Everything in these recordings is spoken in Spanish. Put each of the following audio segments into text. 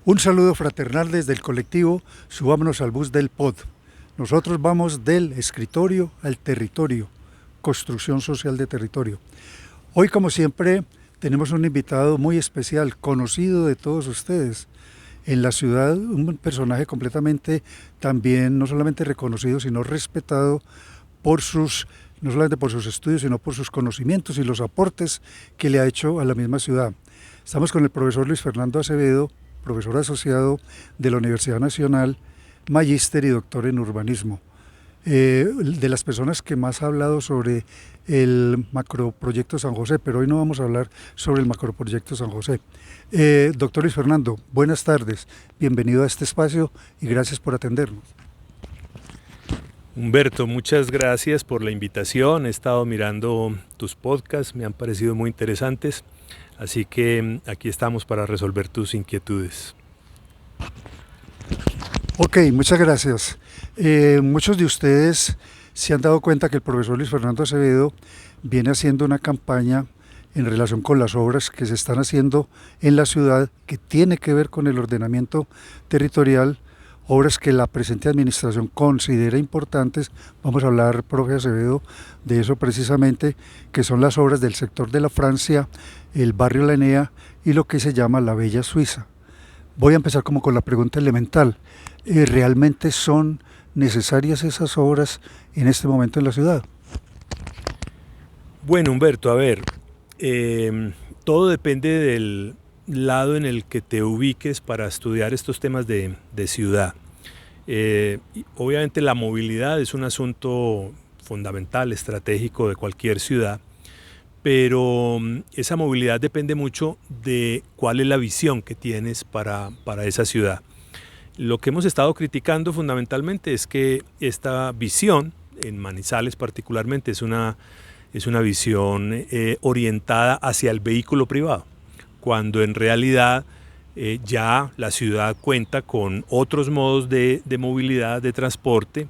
Un saludo fraternal desde el colectivo Subámonos al Bus del POD. Nosotros vamos del escritorio al territorio, construcción social de territorio. Hoy, como siempre, tenemos un invitado muy especial, conocido de todos ustedes. En la ciudad, un personaje completamente también, no solamente reconocido, sino respetado por no solamente por sus estudios, sino por sus conocimientos y los aportes que le ha hecho a la misma ciudad. Estamos con el profesor Luis Fernando Acevedo, profesor asociado de la Universidad Nacional, magíster y doctor en urbanismo. De las personas que más ha hablado sobre el macroproyecto San José, pero hoy no vamos a hablar sobre el macroproyecto San José. Doctor Luis Fernando, buenas tardes, bienvenido a este espacio y gracias por atendernos. Humberto, muchas gracias por la invitación. He estado mirando tus podcasts, me han parecido muy interesantes, así que aquí estamos para resolver tus inquietudes. Ok, muchas gracias. Muchos de ustedes se han dado cuenta que el profesor Luis Fernando Acevedo viene haciendo una campaña en relación con las obras que se están haciendo en la ciudad, que tiene que ver con el ordenamiento territorial, obras que la presente administración considera importantes. Vamos a hablar, profe Acevedo, de eso precisamente, que son las obras del sector de la Francia, el barrio La Enea y lo que se llama la Bella Suiza. Voy a empezar como con la pregunta elemental. ¿Realmente son necesarias esas obras en este momento en la ciudad? Bueno, Humberto, a ver, todo depende del lado en el que te ubiques para estudiar estos temas de ciudad. Obviamente la movilidad es un asunto fundamental, estratégico de cualquier ciudad, pero esa movilidad depende mucho de cuál es la visión que tienes para esa ciudad. Lo que hemos estado criticando fundamentalmente es que esta visión, en Manizales particularmente, es una visión orientada hacia el vehículo privado, cuando en realidad ya la ciudad cuenta con otros modos de movilidad, de transporte,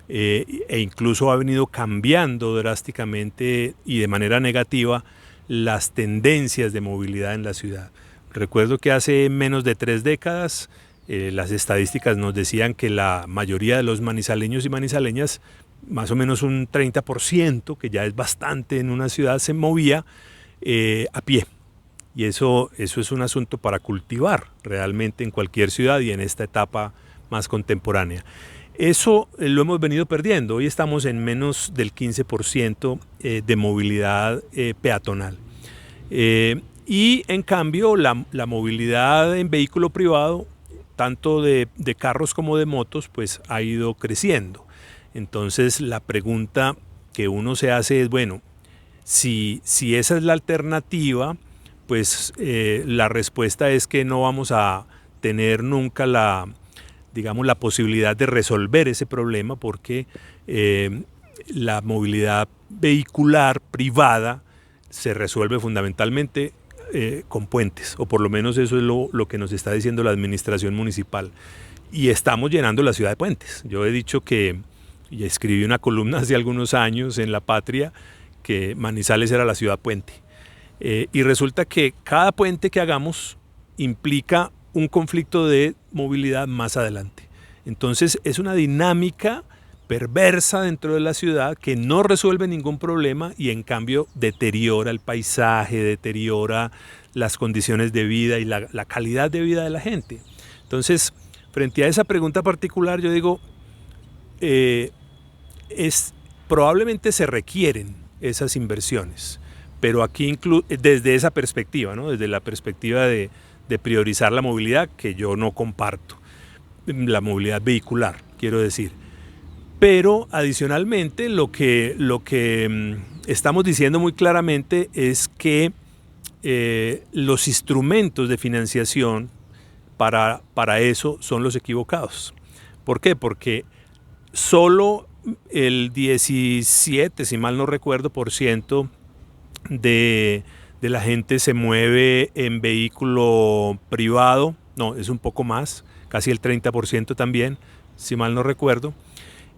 e incluso ha venido cambiando drásticamente y de manera negativa las tendencias de movilidad en la ciudad. Recuerdo que hace menos de 3 décadas las estadísticas nos decían que la mayoría de los manizaleños y manizaleñas, más o menos un 30%, que ya es bastante en una ciudad, se movía a pie. Y eso es un asunto para cultivar realmente en cualquier ciudad y en esta etapa más contemporánea. Eso lo hemos venido perdiendo. Hoy estamos en menos del 15% de movilidad peatonal. Y en cambio la movilidad en vehículo privado, tanto de carros como de motos, pues ha ido creciendo. Entonces la pregunta que uno se hace es, bueno, si esa es la alternativa, pues la respuesta es que no vamos a tener nunca la posibilidad de resolver ese problema, porque la movilidad vehicular privada se resuelve fundamentalmente con puentes, o por lo menos eso es lo que nos está diciendo la administración municipal. Y estamos llenando la ciudad de puentes. Yo he dicho y escribí una columna hace algunos años en La Patria, que Manizales era la ciudad puente. Y resulta que cada puente que hagamos implica un conflicto de movilidad más adelante. Entonces es una dinámica perversa dentro de la ciudad que no resuelve ningún problema y en cambio deteriora el paisaje, deteriora las condiciones de vida y la calidad de vida de la gente. Entonces, frente a esa pregunta particular, yo digo, probablemente se requieren esas inversiones, pero aquí desde esa perspectiva, ¿no? Desde la perspectiva de priorizar la movilidad, que yo no comparto, la movilidad vehicular, quiero decir. Pero adicionalmente lo que estamos diciendo muy claramente es que los instrumentos de financiación para eso son los equivocados. ¿Por qué? Porque solo el 17, si mal no recuerdo, % de la gente se mueve en vehículo privado. No, es un poco más, casi el 30% también, si mal no recuerdo.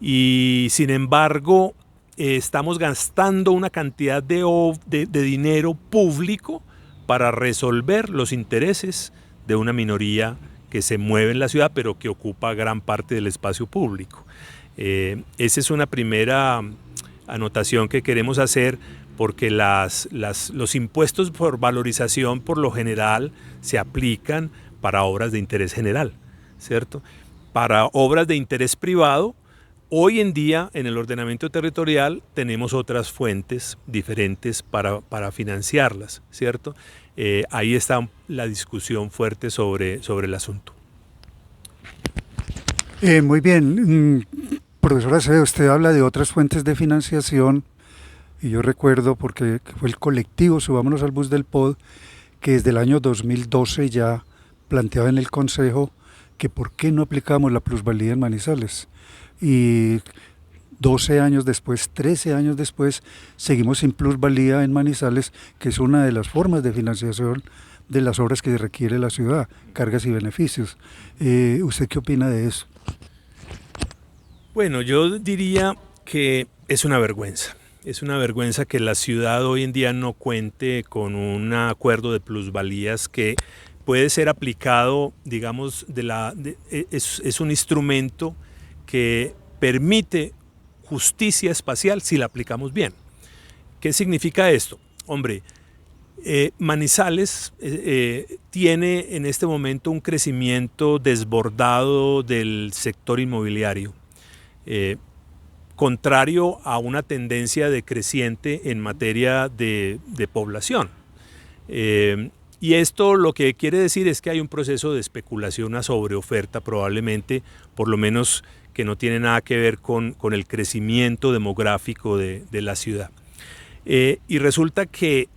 Y sin embargo, estamos gastando una cantidad de dinero público para resolver los intereses de una minoría que se mueve en la ciudad, pero que ocupa gran parte del espacio público. Esa es una primera anotación que queremos hacer, porque los impuestos por valorización por lo general se aplican para obras de interés general, ¿cierto? Para obras de interés privado, hoy en día en el ordenamiento territorial tenemos otras fuentes diferentes para financiarlas, ¿cierto? Ahí está la discusión fuerte sobre el asunto. Muy bien, profesor Acevedo, usted habla de otras fuentes de financiación y yo recuerdo, porque fue el colectivo Subámonos al Bus del POD, que desde el año 2012 ya planteaba en el Consejo que por qué no aplicamos la plusvalía en Manizales. Y 12 años después, 13 años después, seguimos sin plusvalía en Manizales, que es una de las formas de financiación de las obras que requiere la ciudad, cargas y beneficios. ¿Usted qué opina de eso? Bueno, yo diría que es una vergüenza. Es una vergüenza que la ciudad hoy en día no cuente con un acuerdo de plusvalías que puede ser aplicado, digamos, es un instrumento que permite justicia espacial si la aplicamos bien. ¿Qué significa esto? Hombre, Manizales tiene en este momento un crecimiento desbordado del sector inmobiliario, contrario a una tendencia decreciente en materia de población. Y esto lo que quiere decir es que hay un proceso de especulación, una sobreoferta probablemente, por lo menos que no tiene nada que ver con el crecimiento demográfico de la ciudad. Y resulta que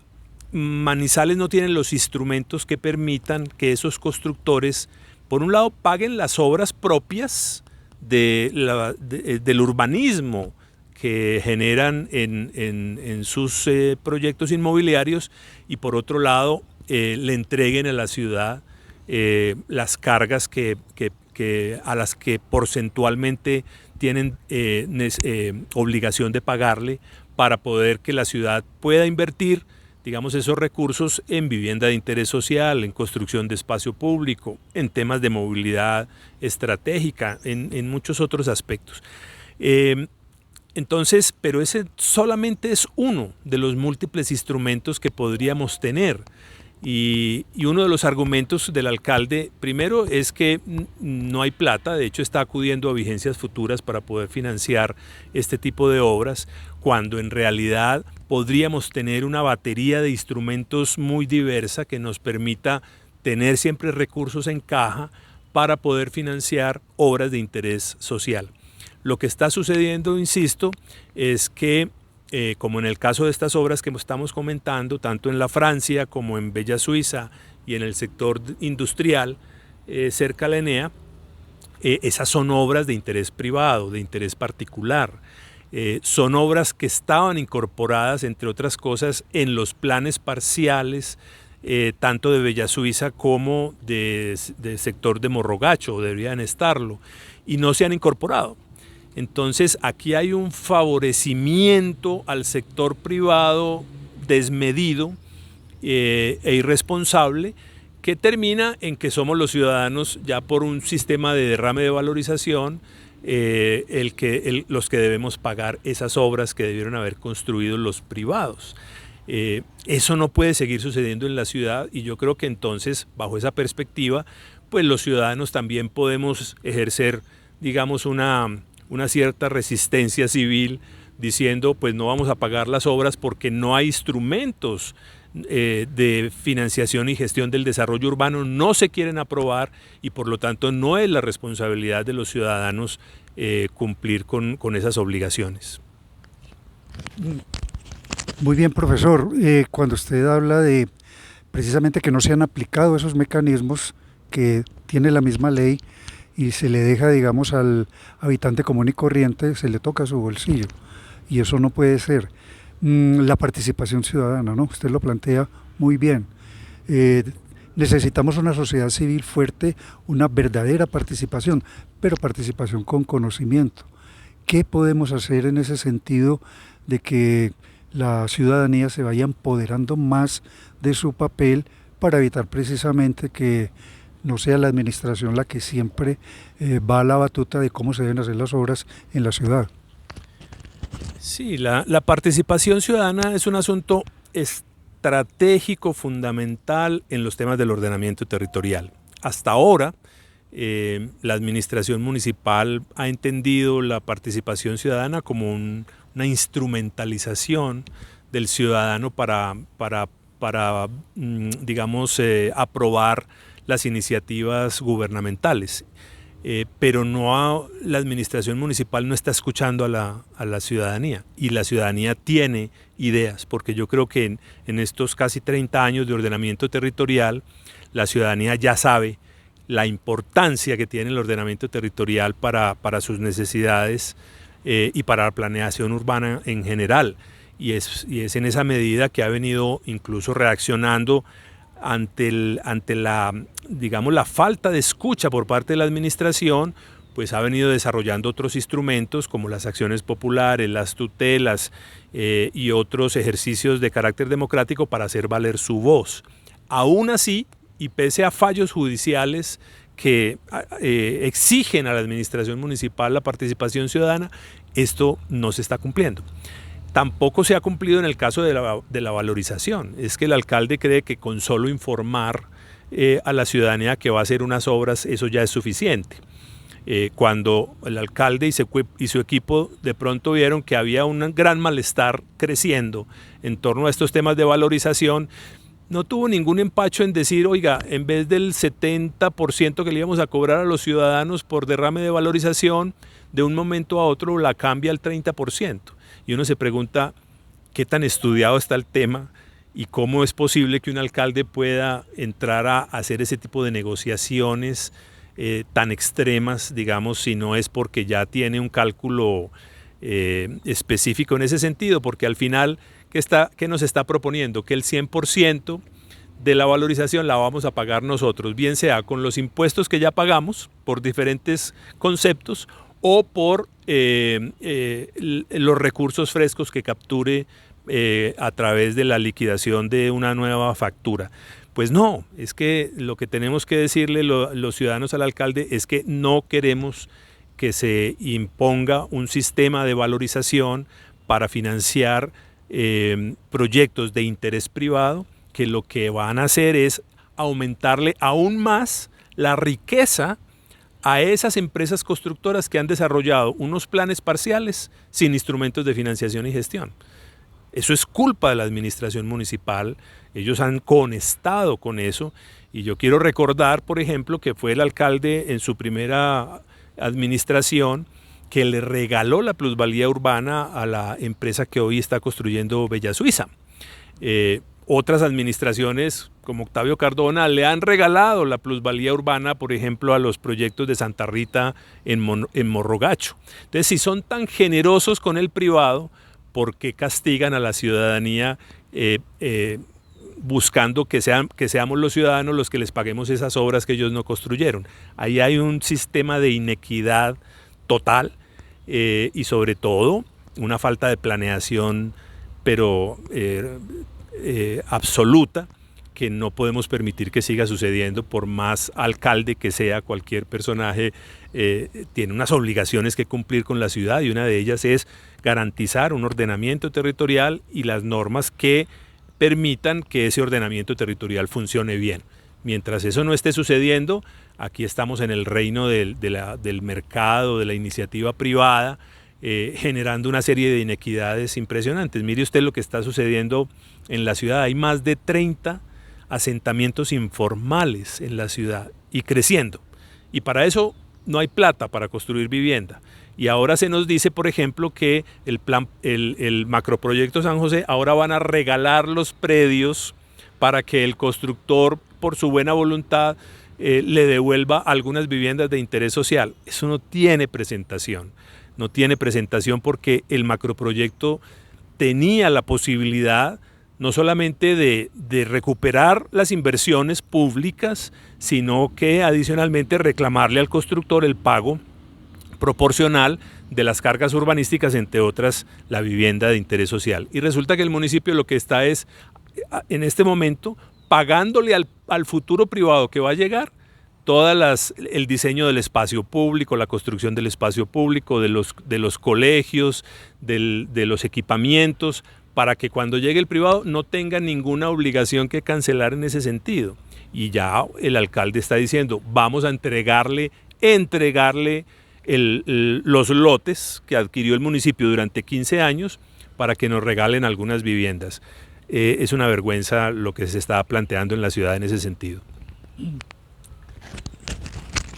Manizales no tiene los instrumentos que permitan que esos constructores, por un lado, paguen las obras propias del urbanismo que generan en sus proyectos inmobiliarios, y por otro lado le entreguen a la ciudad las cargas a las que porcentualmente tienen obligación de pagarle, para poder que la ciudad pueda invertir, digamos, esos recursos en vivienda de interés social, en construcción de espacio público, en temas de movilidad estratégica, en muchos otros aspectos. Entonces, pero ese solamente es uno de los múltiples instrumentos que podríamos tener. Y uno de los argumentos del alcalde, primero, es que no hay plata. De hecho está acudiendo a vigencias futuras para poder financiar este tipo de obras, cuando en realidad podríamos tener una batería de instrumentos muy diversa que nos permita tener siempre recursos en caja para poder financiar obras de interés social. Lo que está sucediendo, insisto, es que como en el caso de estas obras que estamos comentando, tanto en la Francia como en Bella Suiza y en el sector industrial cerca a la ENEA, esas son obras de interés privado, de interés particular. Son obras que estaban incorporadas, entre otras cosas, en los planes parciales, tanto de Bella Suiza como del sector de Morrogacho, deberían estarlo, y no se han incorporado. Entonces aquí hay un favorecimiento al sector privado desmedido e irresponsable, que termina en que somos los ciudadanos, ya por un sistema de derrame de valorización, los que debemos pagar esas obras que debieron haber construido los privados. Eso no puede seguir sucediendo en la ciudad, y yo creo que entonces, bajo esa perspectiva, pues los ciudadanos también podemos ejercer, digamos, una cierta resistencia civil, diciendo pues no vamos a pagar las obras porque no hay instrumentos de financiación y gestión del desarrollo urbano, no se quieren aprobar, y por lo tanto no es la responsabilidad de los ciudadanos cumplir con esas obligaciones. Muy bien, profesor. Cuando usted habla de precisamente que no se han aplicado esos mecanismos que tiene la misma ley, y se le deja, digamos, al habitante común y corriente, se le toca su bolsillo, y eso no puede ser. La participación ciudadana, ¿no? Usted lo plantea muy bien. Necesitamos una sociedad civil fuerte, una verdadera participación, pero participación con conocimiento. ¿Qué podemos hacer en ese sentido de que la ciudadanía se vaya empoderando más de su papel, para evitar precisamente que no sea la administración la que siempre va a la batuta de cómo se deben hacer las obras en la ciudad. Sí, la participación ciudadana es un asunto estratégico, fundamental en los temas del ordenamiento territorial. Hasta ahora, la administración municipal ha entendido la participación ciudadana como una instrumentalización del ciudadano para digamos, aprobar las iniciativas gubernamentales. Pero la administración municipal no está escuchando a la ciudadanía, y la ciudadanía tiene ideas, porque yo creo que en estos casi 30 años de ordenamiento territorial, la ciudadanía ya sabe la importancia que tiene el ordenamiento territorial para sus necesidades y para la planeación urbana en general. Y es en esa medida que ha venido incluso reaccionando ante la, digamos, la falta de escucha por parte de la administración, pues ha venido desarrollando otros instrumentos como las acciones populares, las tutelas y otros ejercicios de carácter democrático para hacer valer su voz. Aún así, y pese a fallos judiciales que exigen a la administración municipal la participación ciudadana, esto no se está cumpliendo. Tampoco se ha cumplido en el caso de la valorización. Es que el alcalde cree que con solo informar a la ciudadanía que va a hacer unas obras, eso ya es suficiente. Cuando el alcalde y su equipo de pronto vieron que había un gran malestar creciendo en torno a estos temas de valorización, no tuvo ningún empacho en decir, oiga, en vez del 70% que le íbamos a cobrar a los ciudadanos por derrame de valorización, de un momento a otro la cambia al 30%. Y uno se pregunta qué tan estudiado está el tema y cómo es posible que un alcalde pueda entrar a hacer ese tipo de negociaciones tan extremas, digamos, si no es porque ya tiene un cálculo específico en ese sentido, porque al final, ¿qué nos está proponiendo? Que el 100% de la valorización la vamos a pagar nosotros, bien sea con los impuestos que ya pagamos por diferentes conceptos o por los recursos frescos que capture a través de la liquidación de una nueva factura. Pues no, es que lo que tenemos que decirle los ciudadanos al alcalde es que no queremos que se imponga un sistema de valorización para financiar proyectos de interés privado, que lo que van a hacer es aumentarle aún más la riqueza a esas empresas constructoras que han desarrollado unos planes parciales sin instrumentos de financiación y gestión. Eso es culpa de la administración municipal, ellos han conestado con eso, y yo quiero recordar, por ejemplo, que fue el alcalde en su primera administración que le regaló la plusvalía urbana a la empresa que hoy está construyendo Bella Suiza. Otras administraciones, como Octavio Cardona, le han regalado la plusvalía urbana, por ejemplo, a los proyectos de Santa Rita en Morrogacho. Entonces, si son tan generosos con el privado, ¿por qué castigan a la ciudadanía buscando que seamos los ciudadanos los que les paguemos esas obras que ellos no construyeron? Ahí hay un sistema de inequidad total y sobre todo una falta de planeación, pero absoluta, que no podemos permitir que siga sucediendo. Por más alcalde que sea, cualquier personaje tiene unas obligaciones que cumplir con la ciudad, y una de ellas es garantizar un ordenamiento territorial y las normas que permitan que ese ordenamiento territorial funcione bien. Mientras eso no esté sucediendo, aquí estamos en el reino del mercado, de la iniciativa privada, generando una serie de inequidades impresionantes. Mire usted lo que está sucediendo en la ciudad. Hay más de 30 asentamientos informales en la ciudad y creciendo. Y para eso no hay plata para construir vivienda. Y ahora se nos dice, por ejemplo, que el macroproyecto San José ahora van a regalar los predios para que el constructor, por su buena voluntad, le devuelva algunas viviendas de interés social. Eso no tiene presentación. No tiene presentación porque el macroproyecto tenía la posibilidad no solamente de recuperar las inversiones públicas, sino que adicionalmente reclamarle al constructor el pago proporcional de las cargas urbanísticas, entre otras la vivienda de interés social. Y resulta que el municipio lo que está es, en este momento, pagándole al futuro privado que va a llegar el diseño del espacio público, la construcción del espacio público, de los colegios, de los equipamientos, para que cuando llegue el privado no tenga ninguna obligación que cancelar en ese sentido. Y ya el alcalde está diciendo, vamos a entregarle los lotes que adquirió el municipio durante 15 años para que nos regalen algunas viviendas. Es una vergüenza lo que se está planteando en la ciudad en ese sentido.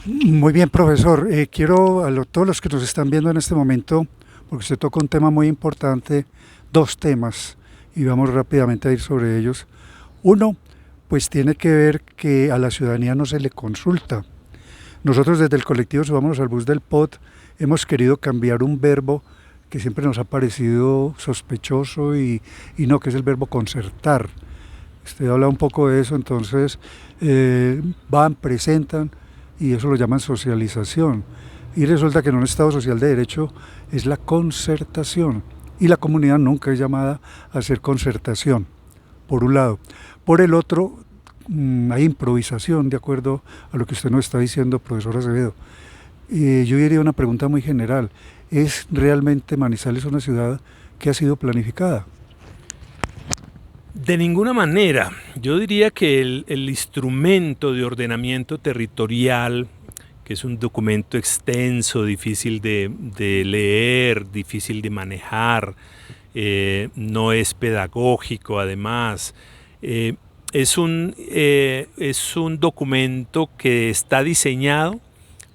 Muy bien, profesor. Quiero a todos los que nos están viendo en este momento, porque usted toca un tema muy importante, dos temas, y vamos rápidamente a ir sobre ellos. Uno, pues tiene que ver que a la ciudadanía no se le consulta. Nosotros desde el colectivo Subámonos al Bus del POT hemos querido cambiar un verbo que siempre nos ha parecido sospechoso y no, que es el verbo concertar. Usted habla un poco de eso, entonces van, presentan, y eso lo llaman socialización. Y resulta que en un Estado social de derecho es la concertación, y la comunidad nunca es llamada a hacer concertación, por un lado. Por el otro, hay improvisación, de acuerdo a lo que usted nos está diciendo, profesor Acevedo. Yo diría una pregunta muy general: ¿es realmente Manizales una ciudad que ha sido planificada? De ninguna manera. Yo diría que el instrumento de ordenamiento territorial, que es un documento extenso, difícil de leer, difícil de manejar, no es pedagógico además, es un documento que está diseñado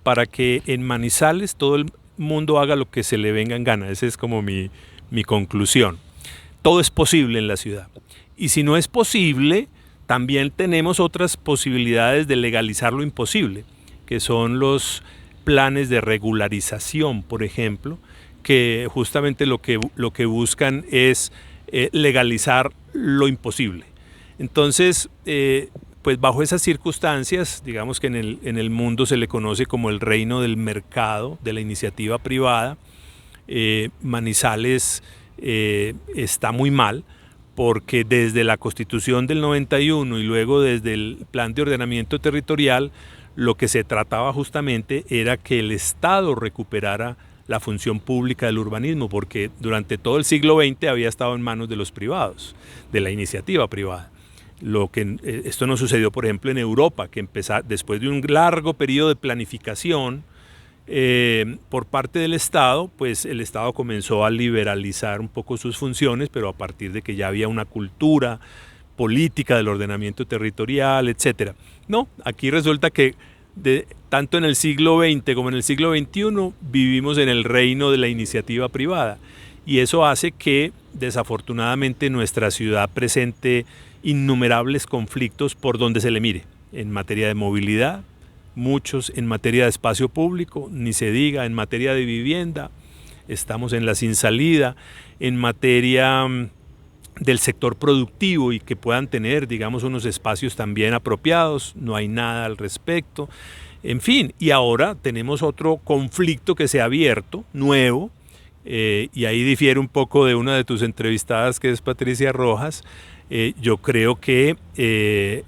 para que en Manizales todo el mundo haga lo que se le venga en gana. Esa es como mi conclusión. Todo es posible en la ciudad. Y si no es posible, también tenemos otras posibilidades de legalizar lo imposible, que son los planes de regularización, por ejemplo, que justamente lo que buscan es legalizar lo imposible. Entonces, pues bajo esas circunstancias, digamos que en el mundo se le conoce como el reino del mercado, de la iniciativa privada. Manizales está muy mal, porque desde la Constitución del 91 y luego desde el Plan de Ordenamiento Territorial, lo que se trataba justamente era que el Estado recuperara la función pública del urbanismo, porque durante todo el siglo XX había estado en manos de los privados, de la iniciativa privada. Esto no sucedió, por ejemplo, en Europa, que después de un largo periodo de planificación por parte del Estado, pues el Estado comenzó a liberalizar un poco sus funciones, pero a partir de que ya había una cultura política del ordenamiento territorial, etc. No, aquí resulta que tanto en el siglo XX como en el siglo XXI vivimos en el reino de la iniciativa privada, y eso hace que desafortunadamente nuestra ciudad presente innumerables conflictos por donde se le mire, en materia de movilidad, muchos en materia de espacio público, ni se diga en materia de vivienda, estamos en la sin salida, en materia del sector productivo y que puedan tener, digamos, unos espacios también apropiados, no hay nada al respecto, en fin. Y ahora tenemos otro conflicto que se ha abierto, nuevo, y ahí difiere un poco de una de tus entrevistadas, que es Patricia Rojas. Yo creo que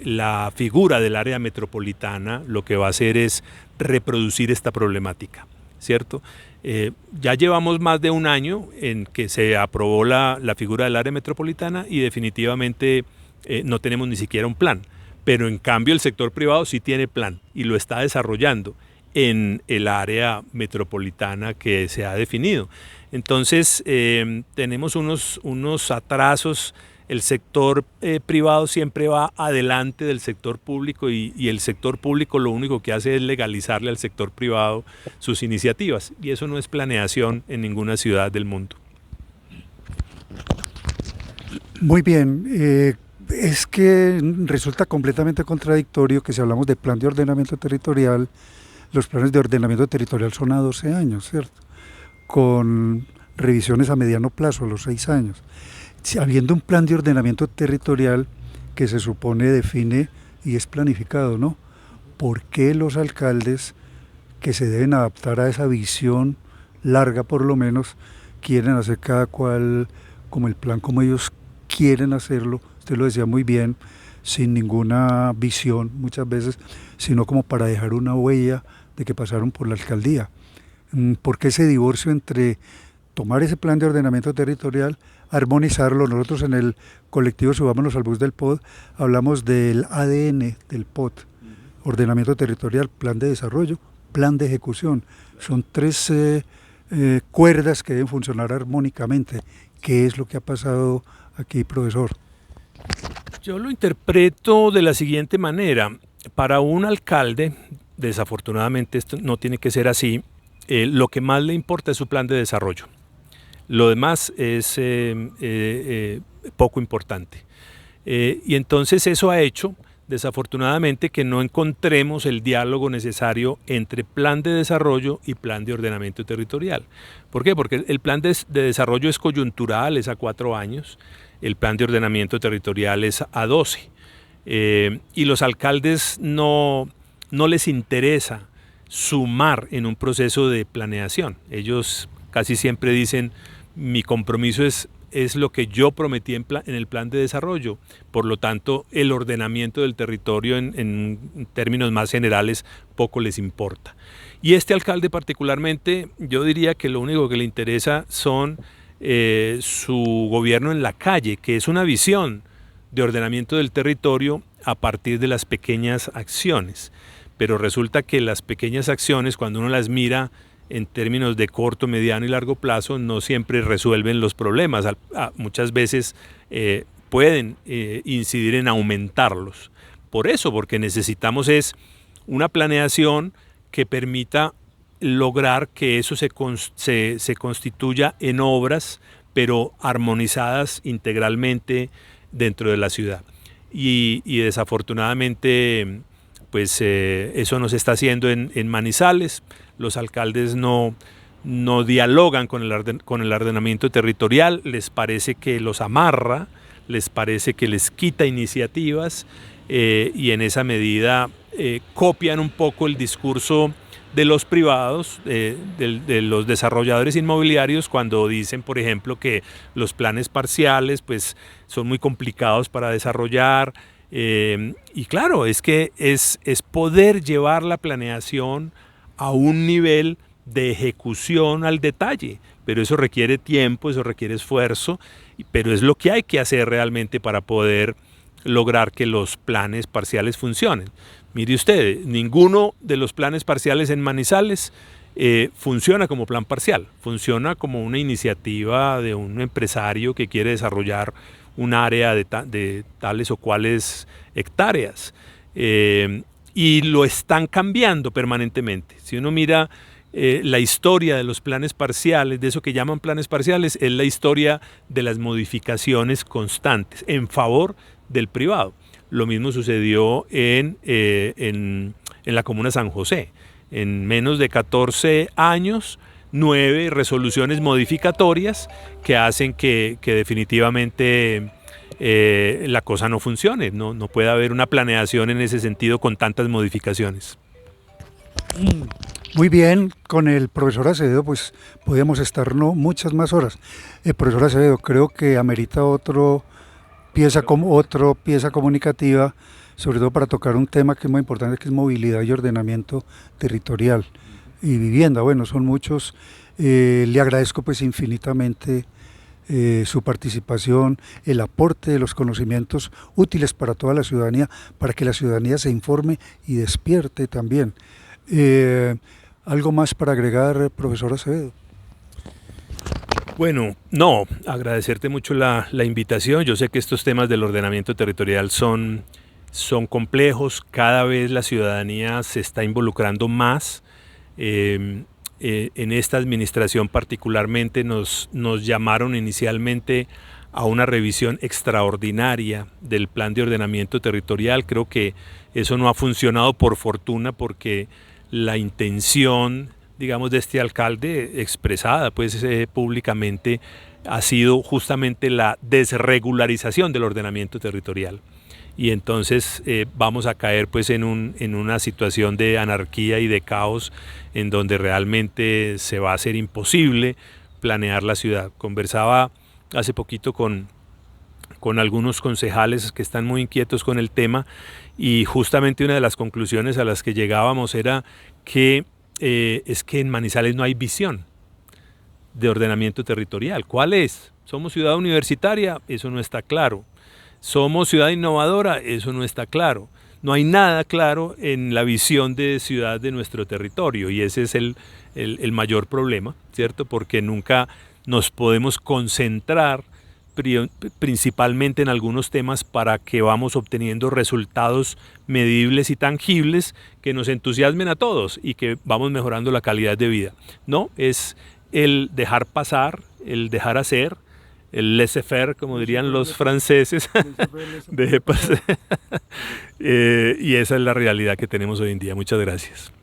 la figura del área metropolitana lo que va a hacer es reproducir esta problemática, ¿cierto? Ya llevamos más de un año en que se aprobó la figura del área metropolitana y definitivamente no tenemos ni siquiera un plan, pero en cambio el sector privado sí tiene plan y lo está desarrollando en el área metropolitana que se ha definido. Entonces tenemos unos atrasos. El sector privado siempre va adelante del sector público y el sector público lo único que hace es legalizarle al sector privado sus iniciativas, y eso no es planeación en ninguna ciudad del mundo. Muy bien, es que resulta completamente contradictorio que si hablamos de plan de ordenamiento territorial, los planes de ordenamiento territorial son a 12 años, ¿cierto? Con revisiones a mediano plazo, a los 6 años. Habiendo un plan de ordenamiento territorial que se supone define y es planificado, ¿no? ¿Por qué los alcaldes, que se deben adaptar a esa visión larga por lo menos, quieren hacer cada cual como el plan como ellos quieren hacerlo? Usted lo decía muy bien, sin ninguna visión muchas veces, sino como para dejar una huella de que pasaron por la alcaldía. ¿Por qué ese divorcio entre tomar ese plan de ordenamiento territorial, armonizarlo? Nosotros en el colectivo Subámonos al Bus del POD hablamos del ADN del POD, ordenamiento territorial, plan de desarrollo, plan de ejecución. Son tres cuerdas que deben funcionar armónicamente. ¿Qué es lo que ha pasado aquí, profesor? Yo lo interpreto de la siguiente manera. Para un alcalde, desafortunadamente esto no tiene que ser así, lo que más le importa es su plan de desarrollo. Lo demás es poco importante. Y entonces eso ha hecho, desafortunadamente, que no encontremos el diálogo necesario entre plan de desarrollo y plan de ordenamiento territorial. ¿Por qué? Porque el plan de desarrollo es coyuntural, es a 4 años, el plan de ordenamiento territorial es a 12. Y los alcaldes no les interesa sumar en un proceso de planeación. Ellos casi siempre dicen, mi compromiso es lo que yo prometí en el plan de desarrollo. Por lo tanto, el ordenamiento del territorio en términos más generales poco les importa. Y este alcalde particularmente, yo diría que lo único que le interesa son su gobierno en la calle, que es una visión de ordenamiento del territorio a partir de las pequeñas acciones. Pero resulta que las pequeñas acciones, cuando uno las mira en términos de corto, mediano y largo plazo, no siempre resuelven los problemas. Muchas veces pueden incidir en aumentarlos. Por eso, porque necesitamos es una planeación que permita lograr que eso se constituya en obras, pero armonizadas integralmente dentro de la ciudad. Y desafortunadamente, pues eso no se está haciendo en Manizales. Los alcaldes no dialogan con el ordenamiento territorial, les parece que los amarra, les parece que les quita iniciativas y en esa medida copian un poco el discurso de los privados, de los desarrolladores inmobiliarios, cuando dicen, por ejemplo, que los planes parciales pues, son muy complicados para desarrollar. Y claro, es que es poder llevar la planeación a un nivel de ejecución al detalle, pero eso requiere tiempo, eso requiere esfuerzo, pero es lo que hay que hacer realmente para poder lograr que los planes parciales funcionen. Mire usted, ninguno de los planes parciales en Manizales funciona como plan parcial, funciona como una iniciativa de un empresario que quiere desarrollar un área de tales o cuales hectáreas. Y lo están cambiando permanentemente. Si uno mira la historia de los planes parciales, de eso que llaman planes parciales, es la historia de las modificaciones constantes en favor del privado. Lo mismo sucedió en la comuna de San José. En menos de 14 años, 9 resoluciones modificatorias que hacen que definitivamente la cosa no funcione, no puede haber una planeación en ese sentido con tantas modificaciones. Muy bien, con el profesor Acevedo pues podríamos estar muchas más horas. Profesor Acevedo, creo que amerita otra pieza comunicativa, sobre todo para tocar un tema que es muy importante, que es movilidad y ordenamiento territorial y vivienda. Bueno, son muchos. Le agradezco pues infinitamente su participación, el aporte de los conocimientos útiles para toda la ciudadanía, para que la ciudadanía se informe y despierte también. ¿Algo más para agregar, profesor Acevedo? Bueno, no, agradecerte mucho la invitación. Yo sé que estos temas del ordenamiento territorial son complejos, cada vez la ciudadanía se está involucrando más. En esta administración particularmente nos llamaron inicialmente a una revisión extraordinaria del plan de ordenamiento territorial. Creo que eso no ha funcionado por fortuna, porque la intención, digamos, de este alcalde expresada pues públicamente ha sido justamente la desregularización del ordenamiento territorial. Y entonces vamos a caer pues en una situación de anarquía y de caos en donde realmente se va a hacer imposible planear la ciudad. Conversaba hace poquito con con algunos concejales que están muy inquietos con el tema, y justamente una de las conclusiones a las que llegábamos era que es que en Manizales no hay visión de ordenamiento territorial. ¿Cuál es? ¿Somos ciudad universitaria? Eso no está claro. ¿Somos ciudad innovadora? Eso no está claro. No hay nada claro en la visión de ciudad de nuestro territorio, y ese es el mayor problema, ¿cierto? Porque nunca nos podemos concentrar principalmente en algunos temas para que vamos obteniendo resultados medibles y tangibles que nos entusiasmen a todos y que vamos mejorando la calidad de vida. No, es el dejar pasar, el dejar hacer, el laissez-faire, como dirían los franceses, y esa es la realidad que tenemos hoy en día. Muchas gracias.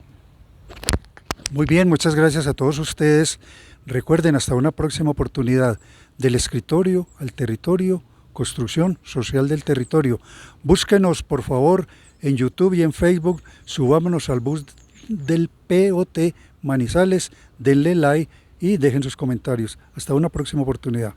Muy bien, muchas gracias a todos ustedes. Recuerden, hasta una próxima oportunidad. Del escritorio al territorio, construcción social del territorio. Búsquenos, por favor, en YouTube y en Facebook. Subámonos al bus del POT Manizales, denle like y dejen sus comentarios. Hasta una próxima oportunidad.